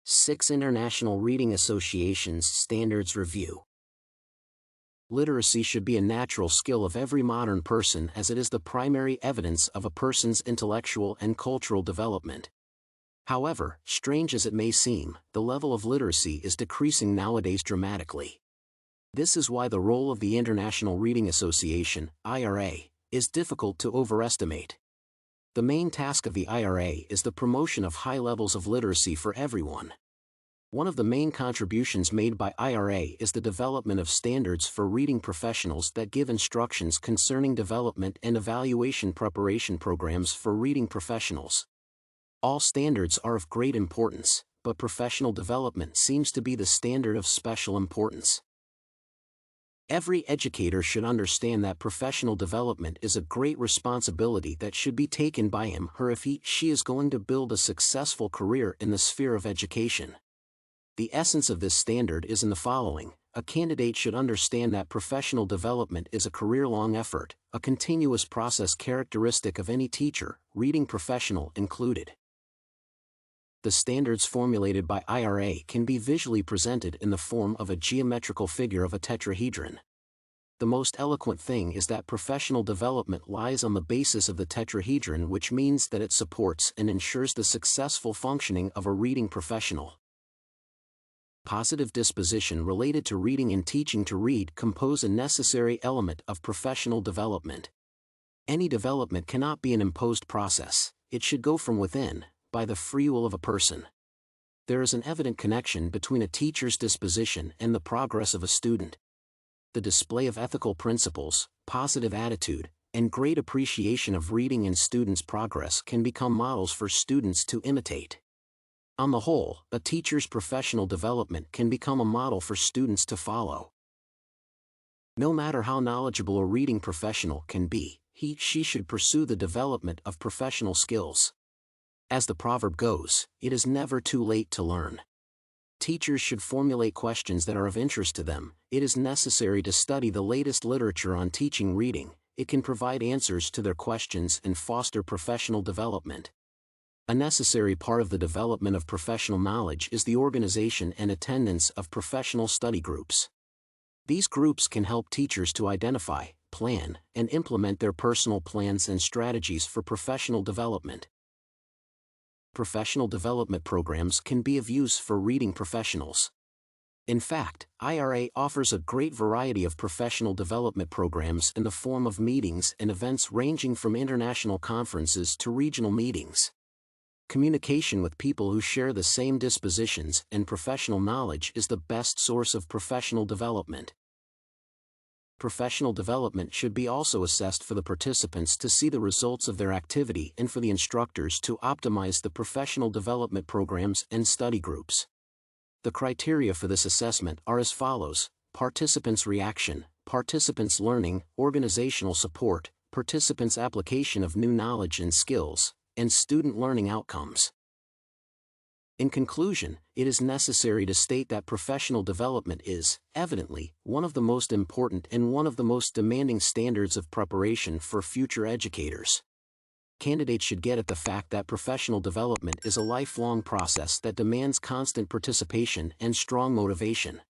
6 International Reading Association's Standards Review. Literacy should be a natural skill of every modern person, as it is the primary evidence of a person's intellectual and cultural development. However, strange as it may seem, the level of literacy is decreasing nowadays dramatically. This is why the role of the International Reading Association, IRA, is difficult to overestimate. The main task of the IRA is the promotion of high levels of literacy for everyone. One of the main contributions made by IRA is the development of standards for reading professionals that give instructions concerning development and evaluation preparation programs for reading professionals. All standards are of great importance, but professional development seems to be the standard of special importance. Every educator should understand that professional development is a great responsibility that should be taken by him/her if he/she is going to build a successful career in the sphere of education. The essence of this standard is in the following: a candidate should understand that professional development is a career-long effort, a continuous process characteristic of any teacher, reading professional included. The standards formulated by IRA can be visually presented in the form of a geometrical figure of a tetrahedron. The most eloquent thing is that professional development lies on the basis of the tetrahedron, which means that it supports and ensures the successful functioning of a reading professional. Positive disposition related to reading and teaching to read compose a necessary element of professional development. Any development cannot be an imposed process, it should go from within, by the free will of a person. There is an evident connection between a teacher's disposition and the progress of a student. The display of ethical principles, positive attitude, and great appreciation of reading in students' progress can become models for students to imitate. On the whole, a teacher's professional development can become a model for students to follow. No matter how knowledgeable a reading professional can be, he/she should pursue the development of professional skills. As the proverb goes, it is never too late to learn. Teachers should formulate questions that are of interest to them. It is necessary to study the latest literature on teaching reading. It can provide answers to their questions and foster professional development. A necessary part of the development of professional knowledge is the organization and attendance of professional study groups. These groups can help teachers to identify, plan, and implement their personal plans and strategies for professional development. Professional development programs can be of use for reading professionals. In fact, IRA offers a great variety of professional development programs in the form of meetings and events ranging from international conferences to regional meetings. Communication with people who share the same dispositions and professional knowledge is the best source of professional development. Professional development should be also assessed for the participants to see the results of their activity and for the instructors to optimize the professional development programs and study groups. The criteria for this assessment are as follows: participants' reaction, participants' learning, organizational support, participants' application of new knowledge and skills, and student learning outcomes. In conclusion, it is necessary to state that professional development is, evidently, one of the most important and one of the most demanding standards of preparation for future educators. Candidates should get at the fact that professional development is a lifelong process that demands constant participation and strong motivation.